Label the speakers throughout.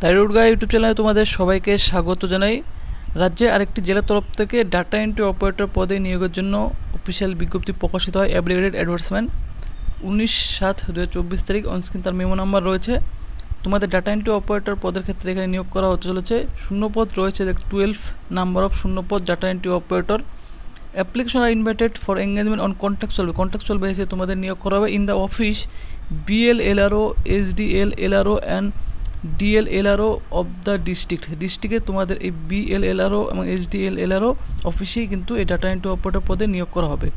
Speaker 1: Thyroid গাই YouTube চ্যানেলে তোমাদের সবাইকে স্বাগত জানাই। রাজ্যে আরেকটি জেলার তরফ থেকে ডাটা এন্ট্রি অপারেটর পদে নিয়োগের জন্য অফিসিয়াল বিজ্ঞপ্তি প্রকাশিত হয়। অ্যাপ্লিকেটেড অ্যাডভার্টাইজমেন্ট 19/7/2024 তারিখ। অনস্ক্রিন তার মেমো নাম্বার রয়েছে। তোমাদের ডাটা এন্ট্রি অপারেটর পদের ক্ষেত্রে এখানে নিয়োগ করা হতে চলেছে। শূন্যপদ রয়েছে 12 নাম্বার অফ শূন্যপদ data entry operator. Application are invited for engagement on contractual বেসিসে তোমাদের নিয়োগ করা হবে in the office BLLRO, SDL, LRO and DLLRO of the ডিস্ট্রিক্টে তোমাদের এই BLLRO এবং SDL LRO অফিসেই কিন্তু এই ডাটা এন্ট্রি অপারেটর পদে নিয়োগ করা হবে।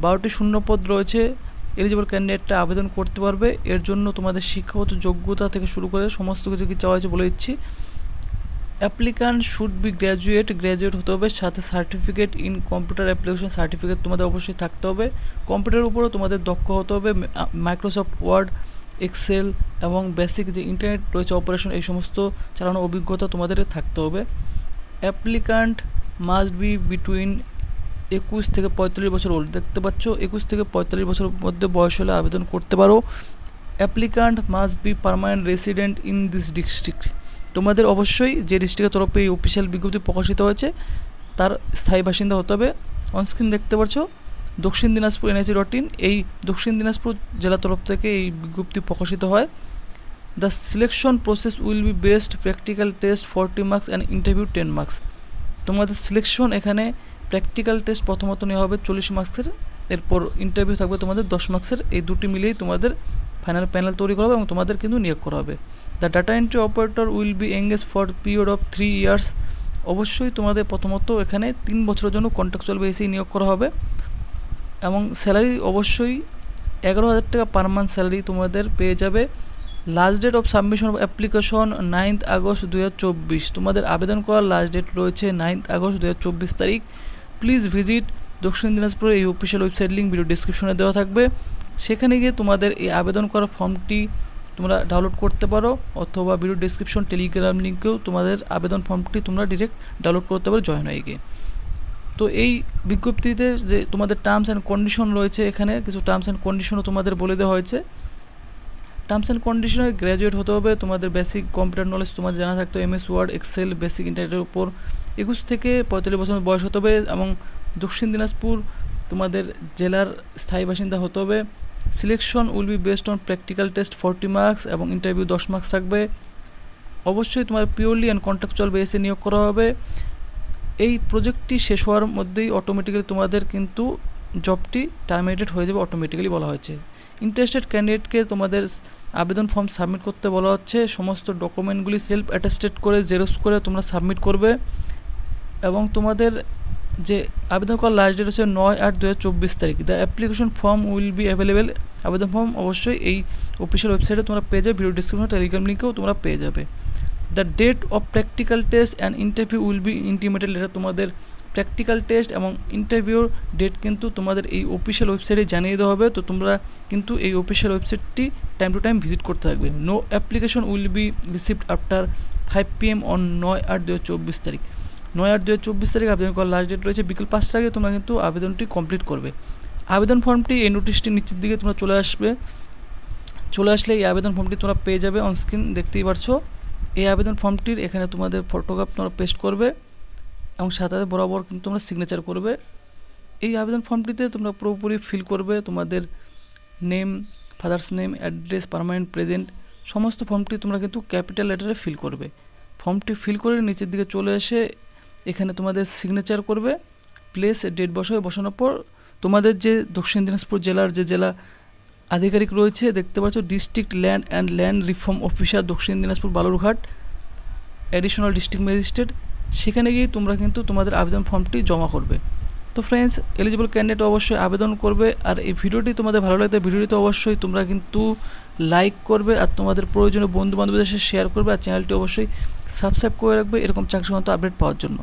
Speaker 1: 12টি শূন্যপদ রয়েছে। এলিজিবল ক্যান্ডিডেটরা আবেদন করতে পারবে। এর জন্য তোমাদের শিক্ষাগত যোগ্যতা থেকে শুরু করে সমস্ত কিছু কি চাওয়া হয়েছে বলে দিচ্ছি। অ্যাপ্লিকান্ট শুড বি গ্র্যাজুয়েট হতে হবে, সাথে certificate in computer application certificate তোমাদের অবশ্যই থাকতে হবে। কম্পিউটারের উপরও তোমাদের দক্ষ হতে হবে। মাইক্রোসফট ওয়ার্ড, এক্সেল এবং বেসিক যে ইন্টারনেট রয়েছে অপারেশন, এই সমস্ত চালানোর অভিজ্ঞতা তোমাদের থাকতে হবে। অ্যাপ্লিকান্ট মাস্ট বি বিটুইন 21 থেকে 45 বছর ওল্ড। দেখতে পাচ্ছ 21 থেকে 45 বছরের মধ্যে বয়স হলে আবেদন করতে পারো। Applicant must be permanent resident in this district. তোমাদের অবশ্যই যে ডিস্ট্রিক্টের তরফে এই অফিসিয়াল বিজ্ঞপ্তি প্রকাশিত হয়েছে তার স্থায়ী বাসিন্দা হতে হবে। অনস্ক্রিন দেখতে পাচ্ছ দক্ষিণ দিনাজপুর NIC.in, এই দক্ষিণ দিনাজপুর জেলার তরফ থেকে এই বিজ্ঞপ্তি প্রকাশিত হয়। The selection process will be best practical test 40 marks and interview 10 marks. তোমাদের সিলেকশন এখানে প্র্যাকটিক্যাল টেস্ট প্রথমত নেওয়া হবে 40 মার্কসের, এরপর ইন্টারভিউ থাকবে তোমাদের 10 মার্কসের। এই দুটি মিলিয়েই তোমাদের ফাইনাল প্যানেল তৈরি করা হবে এবং তোমাদের কিন্তু নিয়োগ করা হবে। The data entry operator will be engage for period of 3 years. অবশ্যই তোমাদের প্রথমত এখানে 3 বছরের জন্য কন্ট্রাকচুয়াল বেসিসে নিয়োগ করা হবে এবং স্যালারি অবশ্যই 11,000 টাকা পার মান্থ স্যালারি তোমাদের পেয়ে যাবে। Last date of submission of application 9 August 2024। তোমাদের আবেদন করার লাস্ট ডেট রয়েছে 9 আগস্ট 2024 তারিখ। প্লিজ ভিজিট দক্ষিণ দিনাজপুরের এই অফিসিয়াল ওয়েবসাইট লিঙ্ক ভিডিও ডিসক্রিপশনে দেওয়া থাকবে। সেখানে গিয়ে তোমাদের এই আবেদন করার ফর্মটি তোমরা ডাউনলোড করতে পারো, অথবা ভিডিও ডিসক্রিপশন টেলিগ্রাম লিঙ্কেও তোমাদের আবেদন ফর্মটি তোমরা ডিরেক্ট ডাউনলোড করতে পারো জয়েন হয়ে গিয়ে। তো এই বিজ্ঞপ্তিতে যে তোমাদের টার্মস অ্যান্ড কন্ডিশন রয়েছে, এখানে কিছু টার্মস অ্যান্ড কন্ডিশনও তোমাদের বলে দেওয়া হয়েছে। টার্মস অ্যান্ড কন্ডিশনে গ্র্যাজুয়েট হতে হবে, তোমাদের বেসিক কম্পিউটার নলেজ তোমাদের জানা থাকতে হবে, MS ওয়ার্ড, এক্সেল, বেসিক ইন্টারনেটের উপর 21 থেকে 45 বছর বয়স হতে হবে এবং দক্ষিণ দিনাজপুর তোমাদের জেলার স্থায়ী বাসিন্দা হতে হবে। Selection will be based on practical test 40 marks এবং ইন্টারভিউ 10 মার্কস থাকবে। অবশ্যই তোমার পিওরলি অ্যান্ড কন্ট্রাকচুয়াল বেসে নিয়োগ করা হবে। এই প্রজেক্টটি শেষ হওয়ার মধ্যেই অটোমেটিক্যালি তোমাদের কিন্তু জবটি টার্মিনেটেড হয়ে যাবে, অটোমেটিক্যালি বলা হয়েছে। ইন্টারেস্টেড ক্যান্ডিডেটকে তোমাদের আবেদন ফর্ম সাবমিট করতে বলা হচ্ছে। সমস্ত ডকুমেন্টগুলি সেলফ অ্যাটেস্টেড করে জেরক্স করে তোমরা সাবমিট করবে এবং তোমাদের যে আবেদন করার লাস্ট ডেট হচ্ছে 9/8/2024 তারিখ। The application form will be available. আবেদন ফর্ম অবশ্যই এই অফিসিয়াল ওয়েবসাইটে তোমরা পেয়ে যাবে, ভিডিও ডিসক্রিপশন টেলিগ্রাম লিঙ্কেও তোমরা পেয়ে যাবে। The date of practical test and interview will be intimated. এটা তোমাদের প্র্যাকটিক্যাল টেস্ট এবং ইন্টারভিউর ডেট কিন্তু তোমাদের এই অফিসিয়াল ওয়েবসাইটে জানিয়ে দেওয়া হবে। তো তোমরা কিন্তু এই অফিসিয়াল ওয়েবসাইটটি টাইম টু টাইম ভিজিট করতে থাকবে। No application will be received after 5 PM on 9/8/2024 তারিখ। 9/8/2024 তারিখ আবেদন করার লাস্ট ডেট রয়েছে। বিকেল 5টার আগে তোমরা কিন্তু আবেদনটি কমপ্লিট করবে। আবেদন ফর্মটি এই নোটিশটি নিচের দিকে তোমরা চলে আসলে এই আবেদন ফর্মটি তোমরা পেয়ে যাবে। অনস্ক্রিন দেখতেই পারছো এই আবেদন ফর্মটির এখানে তোমাদের ফটোগ্রাফ তোমরা পেস্ট করবে এবং সাথে বরাবর কিন্তু তোমরা সিগনেচার করবে। এই আবেদন ফর্মটিতে তোমরা পুরোপুরি ফিল করবে তোমাদের name, father's name, address, permanent present, সমস্ত ফর্মটি তোমরা কিন্তু ক্যাপিটাল লেটারে ফিল করবে। ফর্মটি ফিল করে নিচের দিকে চলে এসে এখানে তোমাদের সিগনেচার করবে, প্লেস ডেট বসানোর পর তোমাদের যে দক্ষিণ দিনাজপুর জেলার যে জেলা আধিকারিক রয়েছে দেখতে পাচ্ছ district land and land reform officer Dakshin Dinajpur Balurghat additional district magistrate, সেখানে গিয়ে তোমরা কিন্তু তোমাদের আবেদন ফর্মটি জমা করবে। তো ফ্রেন্ডস, এলিজিবল ক্যান্ডিডেট অবশ্যই আবেদন করবে। আর এই ভিডিওটি তোমাদের ভালো লাগলে ভিডিওটি অবশ্যই তোমরা কিন্তু লাইক করবে আর তোমাদের প্রয়োজনীয় বন্ধু বান্ধবদের সাথে শেয়ার করবে আর চ্যানেলটি অবশ্যই সাবস্ক্রাইব করে রাখবে এরকম চাকরি সংক্রান্ত আপডেট পাওয়ার জন্য।